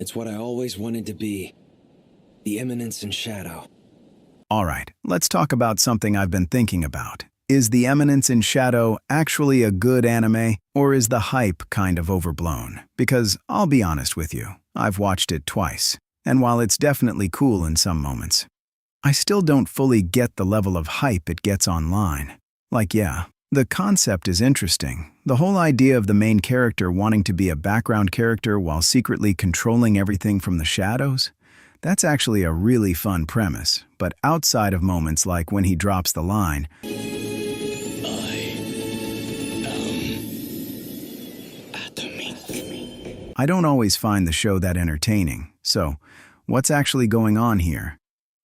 It's what I always wanted to be. The Eminence in Shadow. Alright, let's talk about something I've been thinking about. Is The Eminence in Shadow actually a good anime, or is the hype kind of overblown? Because I'll be honest with you, I've watched it twice, and while it's definitely cool in some moments, I still don't fully get the level of hype it gets online. Like, yeah, the concept is interesting. The whole idea of the main character wanting to be a background character while secretly controlling everything from the shadows? That's actually a really fun premise, but outside of moments like when he drops the line, I don't always find the show that entertaining. So, what's actually going on here?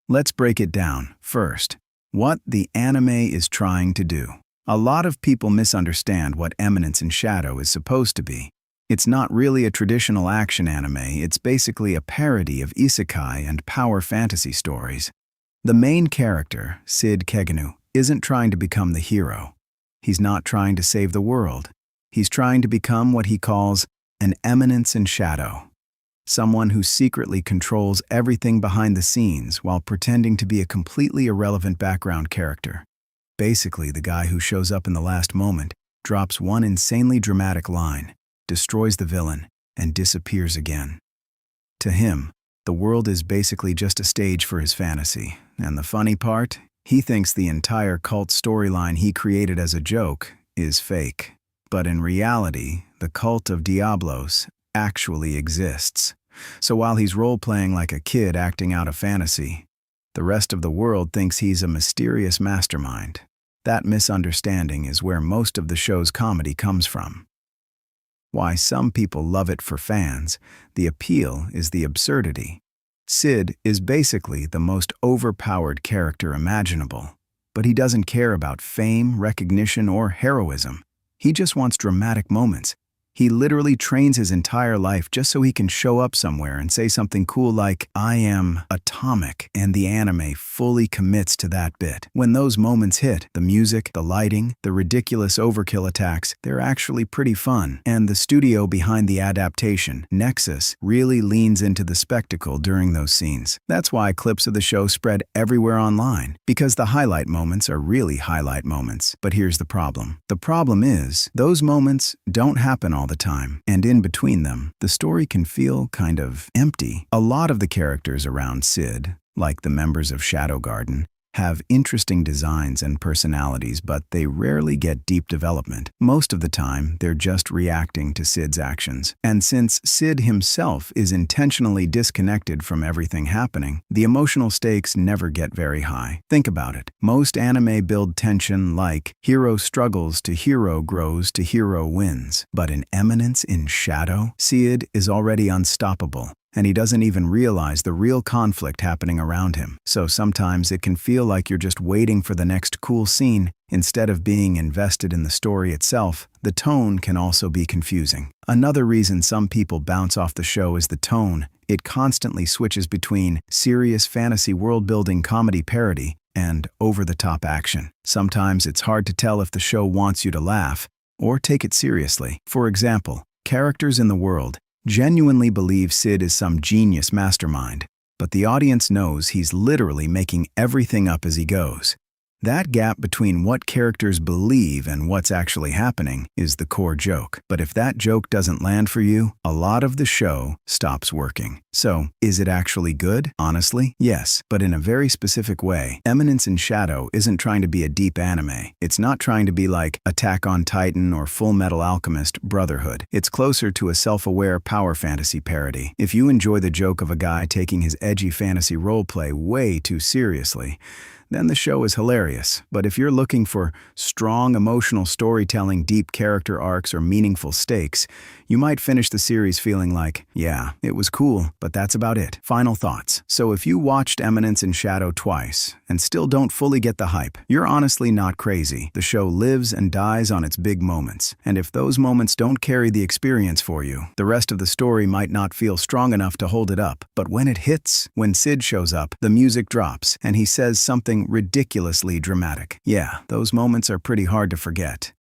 Let's break it down. First, what the anime is trying to do. A lot of people misunderstand what Eminence in Shadow is supposed to be. It's not really a traditional action anime, it's basically a parody of isekai and power fantasy stories. The main character, Sid Keganu, isn't trying to become the hero. He's not trying to save the world. He's trying to become what he calls an Eminence in Shadow. Someone who secretly controls everything behind the scenes while pretending to be a completely irrelevant background character. Basically, the guy who shows up in the last moment, drops one insanely dramatic line, destroys the villain, and disappears again. To him, the world is basically just a stage for his fantasy, and the funny part? He thinks the entire cult storyline he created as a joke is fake. But in reality, the cult of Diablos actually exists. So while he's role-playing like a kid acting out a fantasy, the rest of the world thinks he's a mysterious mastermind. That misunderstanding is where most of the show's comedy comes from. Why some people love it for fans, the appeal is the absurdity. Sid is basically the most overpowered character imaginable, but he doesn't care about fame, recognition, or heroism. He just wants dramatic moments. He literally trains his entire life just so he can show up somewhere and say something cool like, "I am atomic," and the anime fully commits to that bit. When those moments hit, the music, the lighting, the ridiculous overkill attacks, they're actually pretty fun. And the studio behind the adaptation, Nexus, really leans into the spectacle during those scenes. That's why clips of the show spread everywhere online, because the highlight moments are really highlight moments. But here's the problem. The problem is, those moments don't happen all the time, and in between them, the story can feel kind of empty. A lot of the characters around Sid, like the members of Shadow Garden, have interesting designs and personalities, but they rarely get deep development. Most of the time, they're just reacting to Sid's actions. And since Sid himself is intentionally disconnected from everything happening, the emotional stakes never get very high. Think about it. Most anime build tension like hero struggles to hero grows to hero wins. But in Eminence in Shadow, Sid is already unstoppable, and he doesn't even realize the real conflict happening around him. So sometimes it can feel like you're just waiting for the next cool scene instead of being invested in the story itself. The tone can also be confusing. Another reason some people bounce off the show is the tone. It constantly switches between serious fantasy world-building comedy parody and over-the-top action. Sometimes it's hard to tell if the show wants you to laugh or take it seriously. For example, characters in the world genuinely believe Sid is some genius mastermind, but the audience knows he's literally making everything up as he goes. That gap between what characters believe and what's actually happening is the core joke. But if that joke doesn't land for you, a lot of the show stops working. So, is it actually good? Honestly, yes, but in a very specific way. Eminence in Shadow isn't trying to be a deep anime. It's not trying to be like Attack on Titan or Full Metal Alchemist Brotherhood. It's closer to a self-aware power fantasy parody. If you enjoy the joke of a guy taking his edgy fantasy roleplay way too seriously, then the show is hilarious. But if you're looking for strong emotional storytelling, deep character arcs, or meaningful stakes, you might finish the series feeling like, yeah, it was cool, but that's about it. Final thoughts. So if you watched Eminence in Shadow twice and still don't fully get the hype, you're honestly not crazy. The show lives and dies on its big moments. And if those moments don't carry the experience for you, the rest of the story might not feel strong enough to hold it up. But when it hits, when Sid shows up, the music drops, and he says something ridiculously dramatic. Yeah, those moments are pretty hard to forget.